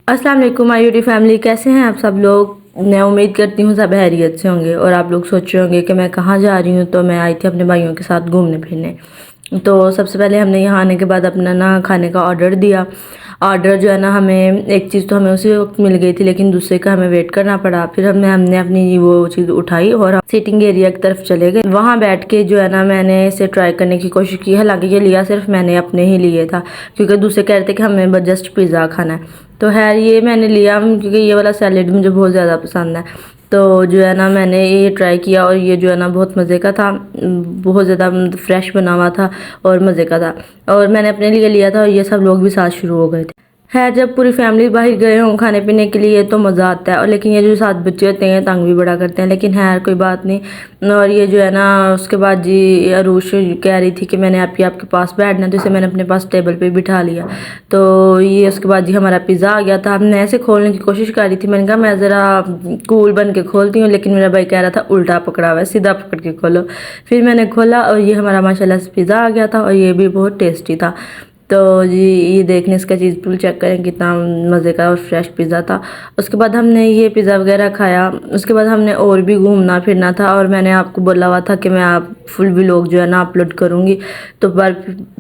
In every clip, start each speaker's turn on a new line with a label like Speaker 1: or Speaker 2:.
Speaker 1: अस्सलाम वालेकुम my YouTube family, कैसे हैं आप सब लोग। मैं उम्मीद करती हूँ सब खैरियत से होंगे। और आप लोग सोच रहे होंगे कि मैं कहाँ जा रही हूँ। तो मैं आई थी अपने भाइयों के साथ घूमने फिरने। तो सबसे पहले हमने यहाँ आने के बाद अपना ना खाने का ऑर्डर दिया। ऑर्डर जो है ना, हमें एक चीज़ तो हमें उसी वक्त मिल गई थी, लेकिन दूसरे का हमें वेट करना पड़ा। फिर हमने अपनी वो चीज़ उठाई और हम सीटिंग एरिया की तरफ चले गए। वहाँ बैठ के जो है ना, मैंने इसे ट्राई करने की कोशिश की। हालांकि ये लिया सिर्फ मैंने अपने ही लिए था, क्योंकि दूसरे कह रहे थे कि हमें जस्ट पिज़्ज़ा खाना है। तो खैर ये मैंने लिया, क्योंकि ये वाला सैलेड मुझे बहुत ज़्यादा पसंद है। तो जो है ना, मैंने ये ट्राई किया और ये जो है ना बहुत मज़े का था। बहुत ज़्यादा फ्रेश बना हुआ था और मज़े का था। और मैंने अपने लिए लिया था और ये सब लोग भी साथ शुरू हो गए थे। खैर जब पूरी फैमिली बाहर गए हों खाने पीने के लिए तो मज़ा आता है। और लेकिन ये जो 7 बच्चे होते हैं तंग भी बड़ा करते हैं, लेकिन खैर कोई बात नहीं। और ये जो है ना, उसके बाद जी अरूश कह रही थी कि मैंने आपके पास बैठना, तो इसे मैंने अपने पास टेबल पे बिठा लिया। तो ये उसके बाद जी हमारा पिज़्ज़ा आ गया था। हमने ऐसे खोलने की कोशिश कर रही थी, मैंने कहा मैं ज़रा कूल बन के खोलती हूँ, लेकिन मेरा भाई कह रहा था उल्टा पकड़ा हुआ है, सीधा पकड़ के खोलो। फिर मैंने खोला और ये हमारा माशाल्लाह से पिज़्ज़ा आ गया था और ये भी बहुत टेस्टी था। तो जी ये देखने इसका चीज़ बिल्कुल चेक करें कितना मज़े का और फ्रेश पिज़्ज़ा था। उसके बाद हमने ये पिज़्ज़ा वगैरह खाया। उसके बाद हमने और भी घूमना फिरना था और मैंने आपको बोला हुआ था कि मैं आप फुल व्लॉग जो है ना अपलोड करूँगी। तो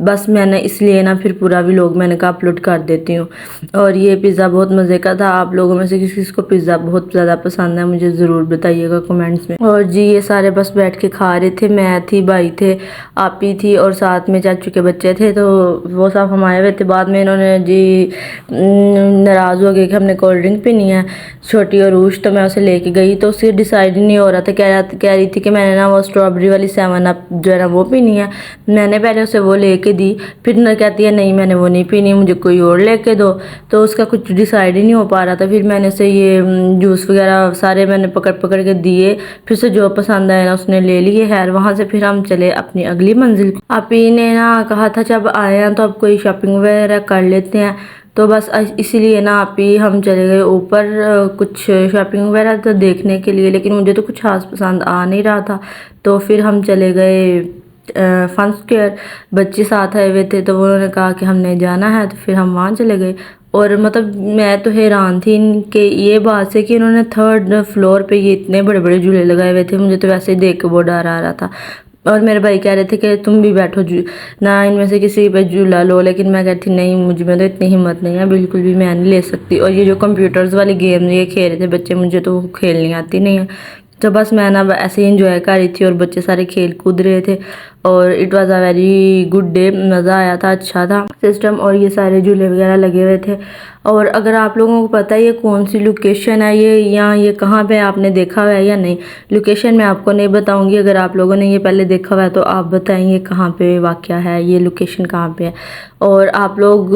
Speaker 1: बस मैंने इसलिए ना फिर पूरा व्लॉग मैंने कहा अपलोड कर देती हूँ। और ये पिज़्ज़ा बहुत मज़े का था। आप लोगों में से किसी को पिज़्ज़ा बहुत ज़्यादा पसंद है मुझे ज़रूर बताइएगा कमेंट्स में। और जी ये सारे बस बैठ के खा रहे थे। मैं थी, भाई थे, आपी थी और साथ में चाचू के बच्चे थे। तो वो सब हम आए हुए थे। बाद में इन्होंने जी नाराज़ हो गए कि हमने कोल्ड ड्रिंक पीनी है, छोटी और रूश। तो मैं उसे लेके गई तो उसे डिसाइड ही नहीं हो रहा था। कह रही थी कि मैंने ना वो स्ट्रॉबेरी वाली 7 अप जो है ना वो पीनी है। मैंने पहले उसे वो लेके दी, फिर न कहती है नहीं मैंने वो नहीं पीनी, मुझे कोई और लेके दो। तो उसका कुछ डिसाइड ही नहीं हो पा रहा था। फिर मैंने उसे ये जूस वगैरह सारे मैंने पकड़ पकड़ के दिए। फिर से जो पसंद आया ना उसने ले लिए। खैर वहाँ से फिर हम चले अपनी अगली मंजिल। आपी ने ना कहा था जब आए हैं तो अब कोई शॉपिंग वगैरह कर लेते हैं। तो बस इसीलिए ना आप ही हम चले गए ऊपर कुछ शॉपिंग वगैरह तो देखने के लिए, लेकिन मुझे तो कुछ खास पसंद आ नहीं रहा था। तो फिर हम चले गए फन स्क्वायर। बच्चे साथ आए हुए थे तो उन्होंने कहा कि हमने जाना है, तो फिर हम वहाँ चले गए। और मतलब मैं तो हैरान थी इनके ये बात से कि इन्होंने 3rd फ्लोर पे ये इतने बड़े बड़े झूले लगाए हुए थे। मुझे तो वैसे ही देख के बहुत डर आ रहा था। और मेरे भाई कह रहे थे कि तुम भी बैठो ना इनमें से किसी पे झूला लो, लेकिन मैं कहती नहीं, मुझ में तो इतनी हिम्मत नहीं है, बिल्कुल भी मैं नहीं ले सकती। और ये जो कंप्यूटर्स वाली गेम ये खेल रहे थे बच्चे, मुझे तो खेलनी आती नहीं है। तो बस मैं ना ऐसे ही इंजॉय कर रही थी और बच्चे सारे खेल कूद रहे थे। और it was a very good day, मज़ा आया था, अच्छा था सिस्टम। और ये सारे झूले वगैरह लगे हुए थे। और अगर आप लोगों को पता है ये कौन सी लोकेशन है, ये यहाँ ये कहाँ पे आपने देखा हुआ है या नहीं, लोकेशन मैं आपको नहीं बताऊंगी। अगर आप लोगों ने ये पहले देखा हुआ है तो आप बताएंगे कहाँ पे वाक़या है, ये लोकेशन कहाँ पे है। और आप लोग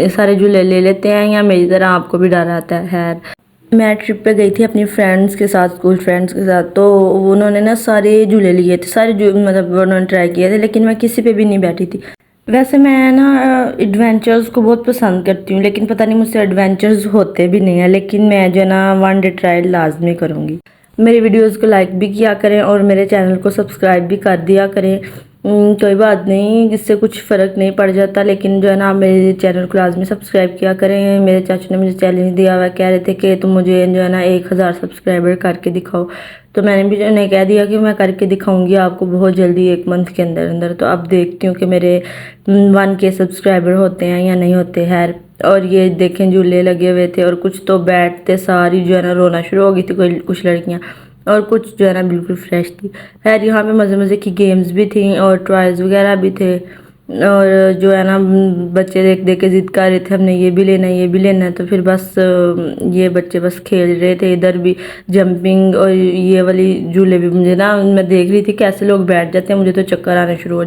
Speaker 1: सारे झूले ले लेते हैं या मेरी तरह आपको भी डर आता है। खैर मैं ट्रिप पे गई थी अपनी फ्रेंड्स के साथ, स्कूल फ्रेंड्स के साथ। तो उन्होंने ना सारे झूले लिए थे, सारे मतलब उन्होंने ट्राई किए थे, लेकिन मैं किसी पे भी नहीं बैठी थी। वैसे मैं ना एडवेंचर्स को बहुत पसंद करती हूँ, लेकिन पता नहीं मुझसे एडवेंचर्स होते भी नहीं है। लेकिन मैं जो है ना 1 डे ट्रायल लाजमी करूँगी। मेरी वीडियोस को लाइक भी किया करें और मेरे चैनल को सब्सक्राइब भी कर दिया करें। कोई बात नहीं, इससे कुछ फ़र्क नहीं पड़ जाता, लेकिन जो है ना आप मेरे चैनल को लाजमी सब्सक्राइब किया करें। मेरे चाचू ने मुझे चैलेंज दिया हुआ, कह रहे थे कि तुम मुझे जो है ना 1000 सब्सक्राइबर करके दिखाओ। तो मैंने भी उन्हें कह दिया कि मैं करके दिखाऊंगी आपको बहुत जल्दी, 1 मंथ के अंदर अंदर। तो अब देखती हूँ कि मेरे 1K सब्सक्राइबर होते हैं या नहीं होते। खैर और ये देखें झूले लगे हुए थे और कुछ तो बैठते सारी जो है ना रोना शुरू हो गई थी कुछ लड़कियाँ, और कुछ जो है ना बिल्कुल फ्रेश थी। खैर यहाँ पे मज़े मज़े की गेम्स भी थी और टॉयज़ वगैरह भी थे। और जो है ना बच्चे देख देख के ज़िद कर रहे थे हमने ये भी लेना है, ये भी लेना है। तो फिर बस ये बच्चे बस खेल रहे थे। इधर भी जंपिंग और ये वाली झूले भी, मुझे ना मैं देख रही थी कैसे लोग बैठ जाते हैं, मुझे तो चक्कर आने शुरू हो